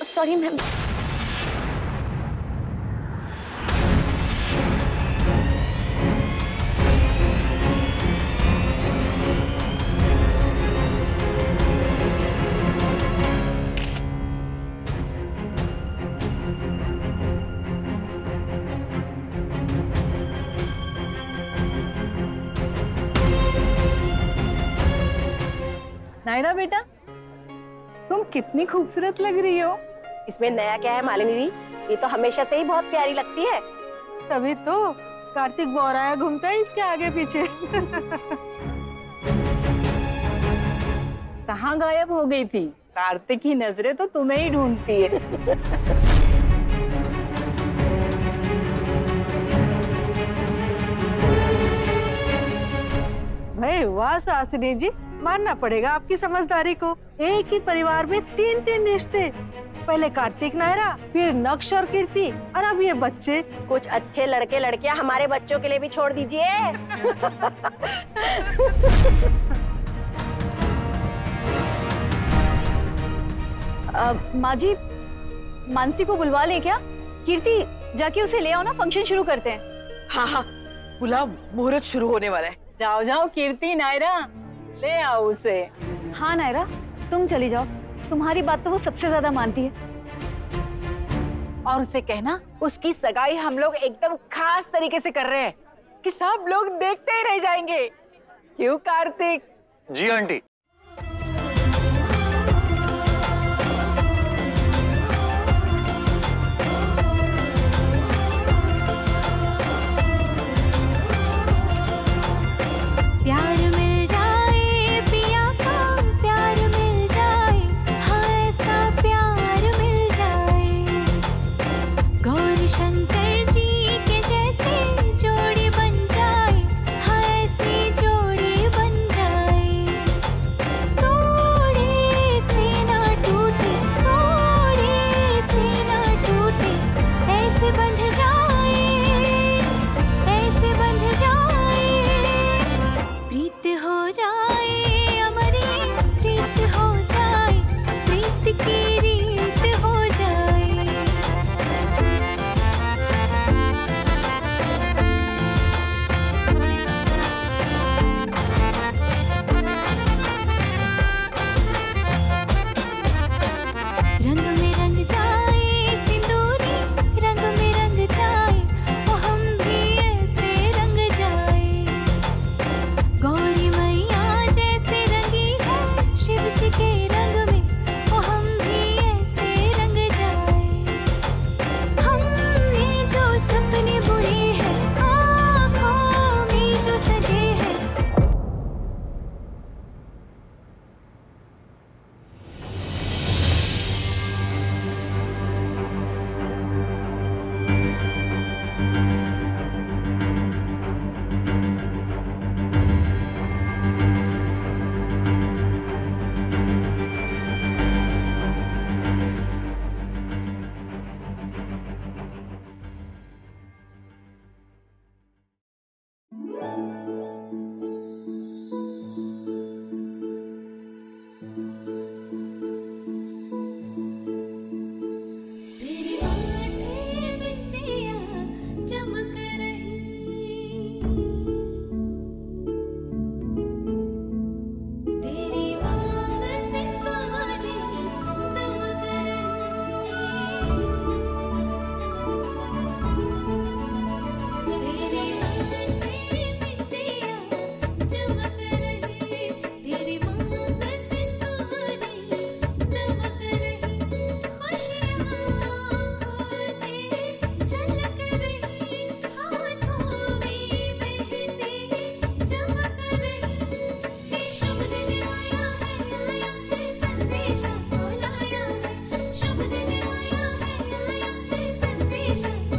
Sorry ma'am. Naira बेटा, तुम कितनी खूबसूरत लग रही हो। इसमें नया क्या है मालिनी दी, ये तो हमेशा से ही बहुत प्यारी लगती है। तभी तो कार्तिक बौराया घूमता है इसके आगे पीछे। कहाँ गायब हो गई थी? कार्तिक की नजरें तो तुम्हें ही ढूंढती है। भाई वाह सासनी जी, मानना पड़ेगा आपकी समझदारी को। एक ही परिवार में 3-3 रिश्ते, पहले कार्तिक नायरा, फिर नक्श और कीर्ति, और अब ये बच्चे। कुछ अच्छे लड़के लड़कियां हमारे बच्चों के लिए भी छोड़ दीजिए। माँ जी, मानसी को बुलवा ले क्या? कीर्ति, जाके उसे ले आओ ना, फंक्शन शुरू करते हैं। हाँ हाँ बुलाओ, मुहूर्त शुरू होने वाला है। जाओ जाओ कीर्ति, नायरा ले आओ उसे। हाँ नायरा, तुम चली जाओ, तुम्हारी बात तो वो सबसे ज्यादा मानती है। और उसे कहना उसकी सगाई हम लोग एकदम खास तरीके से कर रहे हैं कि सब लोग देखते ही रह जाएंगे। क्यों कार्तिक? जी आंटी।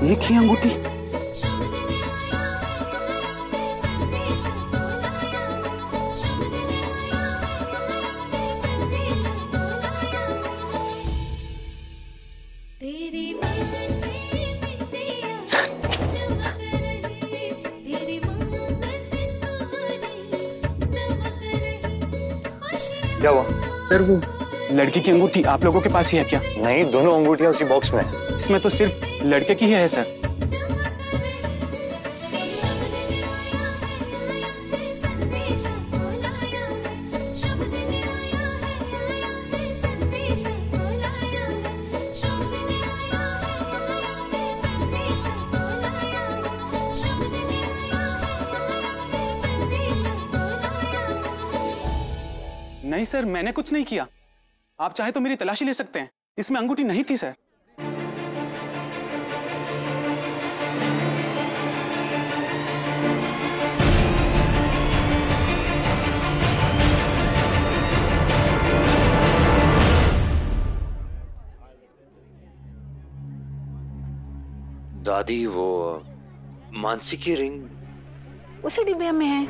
एक ही अंगूठी। क्या हुआ? सर वो लड़की की अंगूठी आप लोगों के पास ही है क्या? नहीं, दोनों अंगूठियां उसी बॉक्स में है। इसमें तो सिर्फ लड़के की ही है सर। नहीं सर, मैंने कुछ नहीं किया। आप चाहे तो मेरी तलाशी ले सकते हैं। इसमें अंगूठी नहीं थी सर। दादी, वो मानसी की रिंग उसी डिब्बे में है।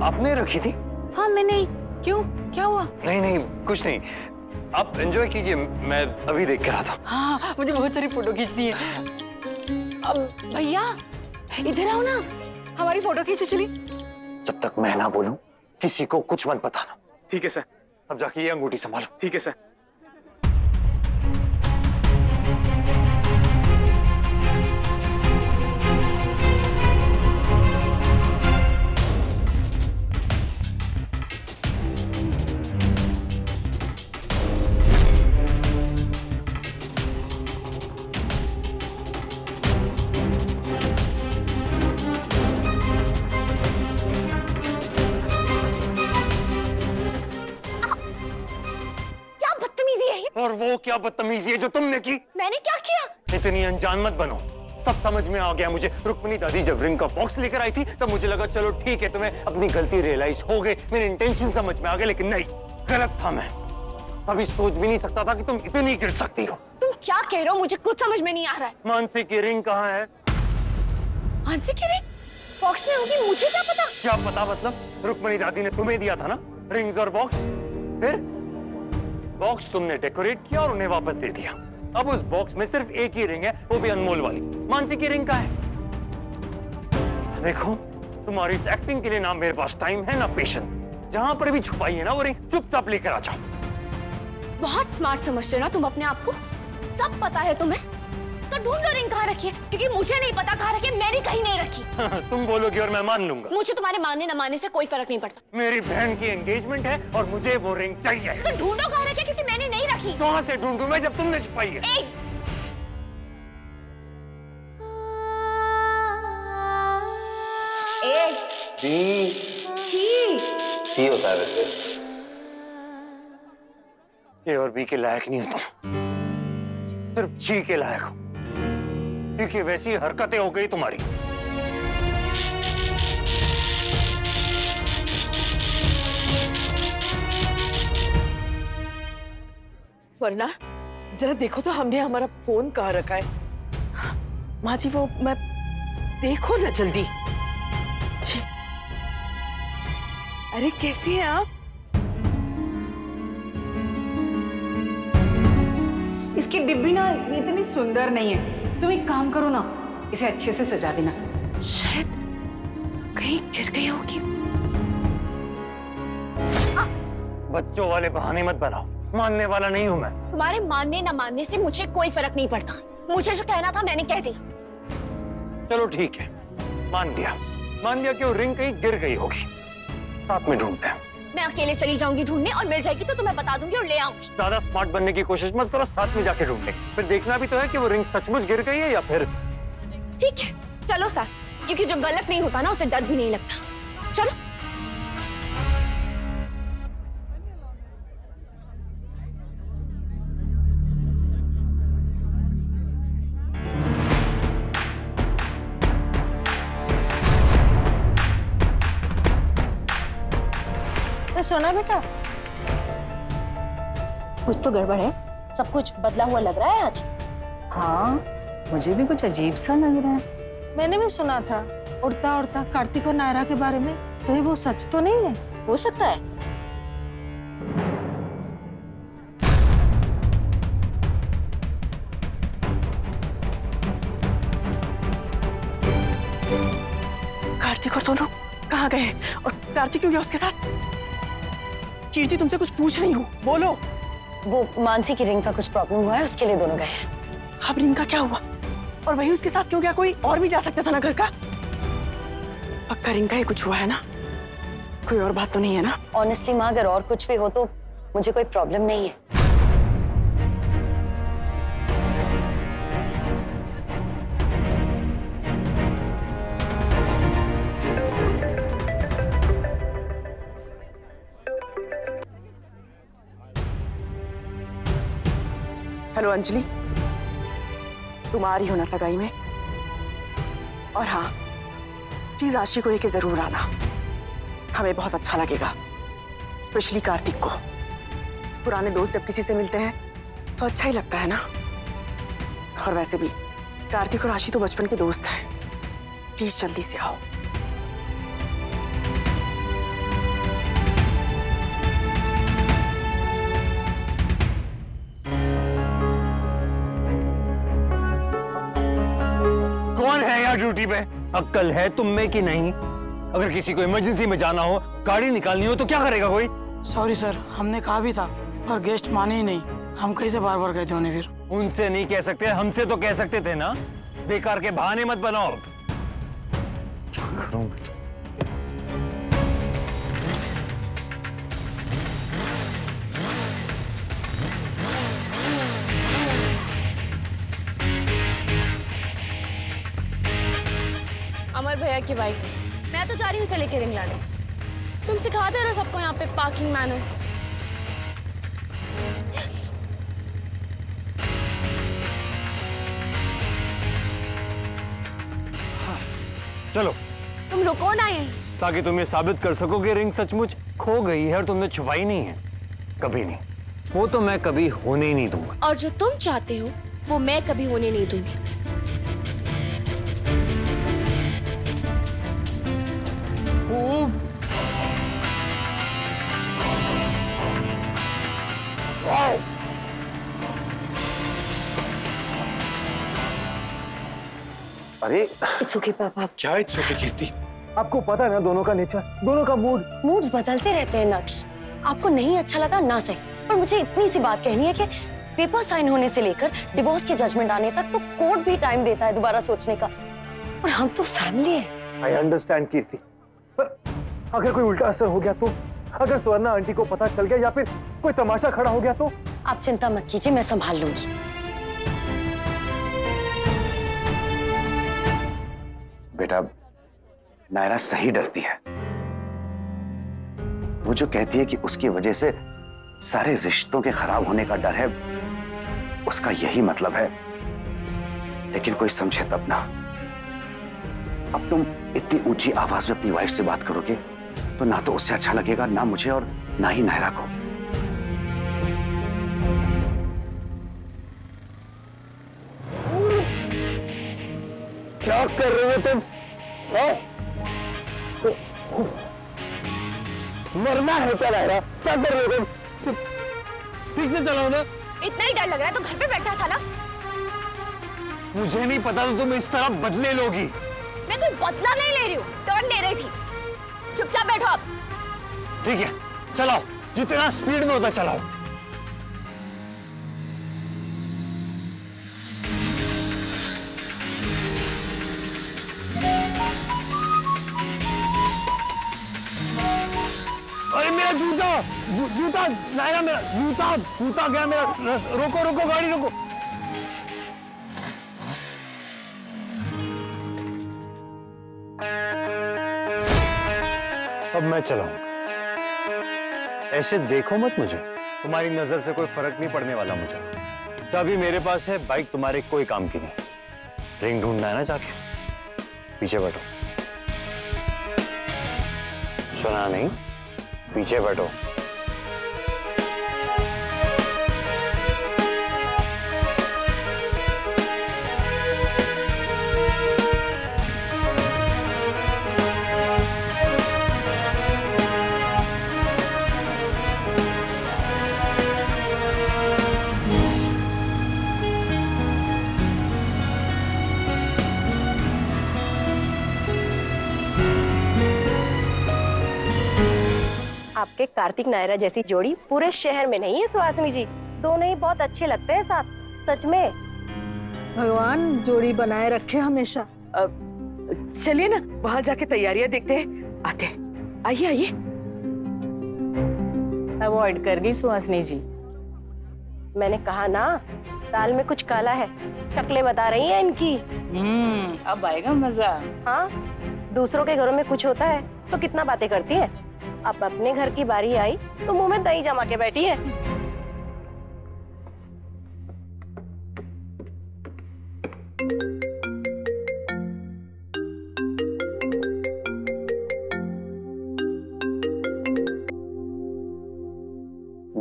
आपने रखी थी? हाँ मैंने। क्यों, क्या हुआ? नहीं नहीं, कुछ नहीं। आप एंजॉय कीजिए, मैं अभी देख कर रहा था। हाँ, मुझे बहुत सारी फोटो खींचनी है। अब भैया इधर आओ ना, हमारी फोटो खींचो चली। जब तक मैं ना बोलूं किसी को कुछ मत बताना। ठीक है सर। अब जाके ये अंगूठी संभालो। ठीक है सर। और वो क्या बदतमीजी है जो तुमने की? मैंने क्या किया? इतनी अनजान मत बनो। सब समझ में आ गया मुझे। रुक्मिणी दादी जब रिंग का बॉक्स लेकर आई थी तब मुझे लगा चलो ठीक है, तुम्हें अपनी गलती रियलाइज हो गई, मेरे इंटेंशन समझ में आ गए, लेकिन नहीं, गलत था मैं। अभी सोच भी नहीं सकता था कि तुम इतनी गिर सकती हो। तुम क्या कह रहे हो? मुझे कुछ समझ में नहीं आ रहा है। मानसी की रिंग कहाँ है? मानसी की रिंग बॉक्स में होगी, मुझे क्या पता? क्या पता मतलब? रुक्मिणी दादी ने तुम्हें दिया था ना रिंग्स और बॉक्स, फिर बॉक्स तुमने डेकोरेट किया और उन्हें वापस दे दिया। अब उस बॉक्स में सिर्फ एक ही रिंग है, वो भी अनमोल वाली। मानसी की रिंग का है। देखो, तुम्हारी इस एक्टिंग के लिए ना मेरे पास टाइम है ना पेशेंस। जहां पर भी छुपाई है ना वो रिंग, चुपचाप लेकर आ जाओ। बहुत स्मार्ट समझते हो ना तुम अपने आप को। सब पता है तुम्हें, तो ढूंढो रिंग कहाँ रखी है, क्योंकि मुझे नहीं पता कहाँ रखी है। मैंने कहीं नहीं रखी। तुम बोलोगी और मैं मान लूंगा। मुझे तुम्हारे मानने न मानने से कोई फर्क नहीं पड़ता। मेरी बहन की एंगेजमेंट है और मुझे वो रिंग चाहिए। तो ढूंढो कहाँ रखी है, क्योंकि मैंने नहीं रखी। कहाँ से ढूंढूं मैं जब तुमने छुपाई है? सी होता है वैसे। ए और बी के लायक नहीं हो तुम, सिर्फ जी के लायक हो, क्योंकि वैसी हरकतें हो गई तुम्हारी। स्वर्णा, जरा देखो तो हमने हमारा फोन कहाँ रखा है। माँ जी वो मैं, देखो ना जल्दी। जी। अरे कैसी हैं आप? इसकी डिब्बी ना इतनी सुंदर नहीं है। तुम एक काम करो ना, इसे अच्छे से सजा देना। शायद कहीं गिर गई होगी। बच्चों वाले बहाने मत बनाओ, मानने वाला नहीं हूं मैं। तुम्हारे मानने न मानने से मुझे कोई फर्क नहीं पड़ता। मुझे जो कहना था मैंने कह दिया। चलो ठीक है, मान लिया कि वो रिंग कहीं गिर गई होगी। साथ में ढूंढते हैं। मैं अकेले चली जाऊंगी ढूंढने, और मिल जाएगी तो तुम्हें बता दूंगी और ले आऊंगी। ज्यादा स्मार्ट बनने की कोशिश मत करो, साथ में जाके ढूंढ लें। फिर देखना भी तो है कि वो रिंग सचमुच गिर गई है या फिर। ठीक है चलो साथ, क्योंकि जो गलत नहीं होता ना उसे डर भी नहीं लगता। चलो। सोना बेटा, कुछ तो गड़बड़ है। सब कुछ बदला हुआ लग रहा है आज। हाँ, मुझे भी कुछ अजीब सा लग रहा है। मैंने भी सुना था उड़ता उड़ता कार्तिक और नायरा के बारे में। कहीं वो सच तो नहीं है? हो सकता है। कार्तिक और दोनों कहाँ गए और कार्तिक क्यों गया उसके साथ? कीर्ति तुमसे कुछ पूछ रही हूँ, बोलो। वो मानसी की रिंग का कुछ प्रॉब्लम हुआ है, उसके लिए दोनों गए हैं। अब रिंग का क्या हुआ? और वही उसके साथ क्यों गया? कोई और भी जा सकता था ना घर का। पक्का रिंग का ही कुछ हुआ है ना, कोई और बात तो नहीं है ना? ऑनेस्टली माँ, अगर और कुछ भी हो तो मुझे कोई प्रॉब्लम नहीं है। हेलो अंजलि, तुम आ रही हो ना सगाई में? और हाँ, प्लीज आशी को लेके जरूर आना, हमें बहुत अच्छा लगेगा, स्पेशली कार्तिक को। पुराने दोस्त जब किसी से मिलते हैं तो अच्छा ही लगता है ना। और वैसे भी कार्तिक और आशी तो बचपन के दोस्त हैं। प्लीज जल्दी से आओ। कौन है यार ड्यूटी पे? अक्ल है तुम में कि नहीं? अगर किसी को इमरजेंसी में जाना हो, गाड़ी निकालनी हो तो क्या करेगा कोई? सॉरी सर, हमने कहा भी था पर गेस्ट माने ही नहीं। हम कैसे बार बार कहते उन्हें? फिर उनसे नहीं कह सकते, हमसे तो कह सकते थे ना। बेकार के बहाने मत बनाओ। क्या करूं? अमर भैया की बाइक है, मैं तो जा रही हूँ उसे लेके रिंग लाने। तुम सिखाते रहो सबको यहाँ पे पार्किंग मैनर्स। हाँ, चलो। तुम रुको ना यहीं। ताकि तुम ये साबित कर सको कि रिंग सचमुच खो गई है और तुमने छुपाई नहीं है। कभी नहीं, वो तो मैं कभी होने ही नहीं दूंगा। और जो तुम चाहते हो वो मैं कभी होने नहीं दूंगी। अरे इट्स ओके पापा। क्या इट्स ओके कीर्ति? आपको पता है ना दोनों का नेचर, दोनों का मूड्स बदलते रहते हैं नक्श। आपको नहीं अच्छा लगा ना सही, पर मुझे इतनी सी बात कहनी है कि पेपर साइन होने से लेकर डिवोर्स के जजमेंट आने तक तो कोर्ट भी टाइम देता है दोबारा सोचने का। और हम तो फैमिली है। आई अंडरस्टैंड कीर्ति, पर अगर कोई उल्टा असर हो गया तो? अगर स्वर्णा आंटी को पता चल गया या फिर कोई तमाशा खड़ा हो गया तो? आप चिंता मत कीजिए, मैं संभाल लूंगी। बेटा, नायरा सही डरती है। वो जो कहती है कि उसकी वजह से सारे रिश्तों के खराब होने का डर है, उसका यही मतलब है। लेकिन कोई समझे तब ना। अब तुम इतनी ऊंची आवाज में अपनी वाइफ से बात करोगे तो ना तो उससे अच्छा लगेगा, ना मुझे और ना ही नायरा को। क्या कर रहे हो तुम? मरना है क्या नायरा? क्या कर रहे हो तुम? ठीक से चलाओ ना। इतना ही डर लग रहा है तो घर पे बैठा था ना। मुझे नहीं पता तो तुम इस तरह बदले लोगी। मैं कोई बदला नहीं ले रही हूँ, टर्न ले रही थी। चुपचाप बैठो आप। ठीक है, चलाओ, जितना स्पीड में होता चलाओ। अरे मेरा जूता, जूता नायरा, मेरा जूता, जूता गया मेरा। रोको रोको गाड़ी रोको। अब मैं चलाऊंगा। ऐसे देखो मत मुझे, तुम्हारी नजर से कोई फर्क नहीं पड़ने वाला मुझे। चाबी मेरे पास है, बाइक तुम्हारे कोई काम की नहीं। रिंग ढूंढना है ना जाके, पीछे बैठो। सुना नहीं? पीछे बैठो। आपके कार्तिक नायरा जैसी जोड़ी पूरे शहर में नहीं है सुहासिनी जी। दोनों ही बहुत अच्छे लगते हैं साथ, सच में। भगवान जोड़ी बनाए रखे हमेशा। चलिए ना वहां जाके तैयारियां देखते हैं, आते हैं। आइए आइए। अवॉइड कर गई सुहासिनी जी। मैंने कहा ना, दाल में कुछ काला है, शक्लें बता रही हैं इनकी। अब आएगा मजा। हाँ, दूसरों के घरों में कुछ होता है तो कितना बातें करती है। अब अपने घर की बारी आई तो मुंह में दही जमा के बैठी है।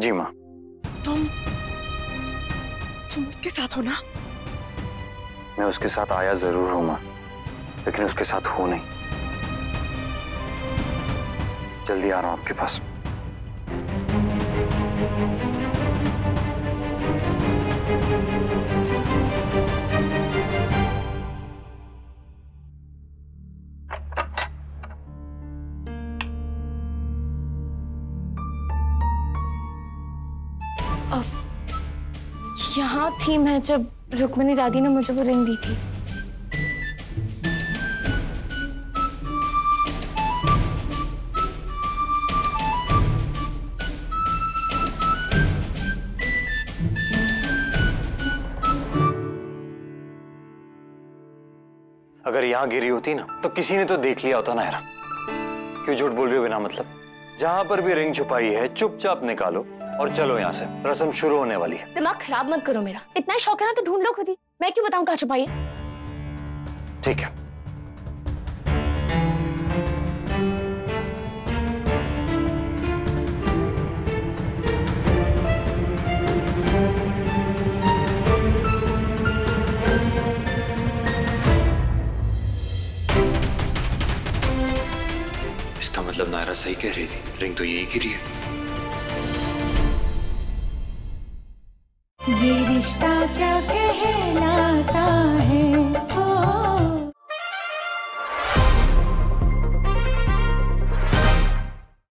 जी माँ। तुम उसके साथ हो ना? मैं उसके साथ आया जरूर हूं माँ, लेकिन उसके साथ हूं नहीं। जल्दी आ रहा हूं आपके पास। यहाँ थी मैं जब रुक्मिणी दादी ने मुझे वो रिंग दी थी। अगर यहाँ गिरी होती ना तो किसी ने तो देख लिया होता नायरा। क्यों झूठ बोल रही हो बिना मतलब? जहां पर भी रिंग छुपाई है चुपचाप निकालो और चलो यहाँ से, रस्म शुरू होने वाली है। दिमाग खराब मत करो मेरा। इतना ही शौक है ना तो ढूंढ लो खुद ही। मैं क्यों बताऊं कहाँ छुपाई है? ठीक है। इसका मतलब नायरा सही कह रही थी, रिंग तो यही गिरी है। ये रिश्ता क्या कहलाता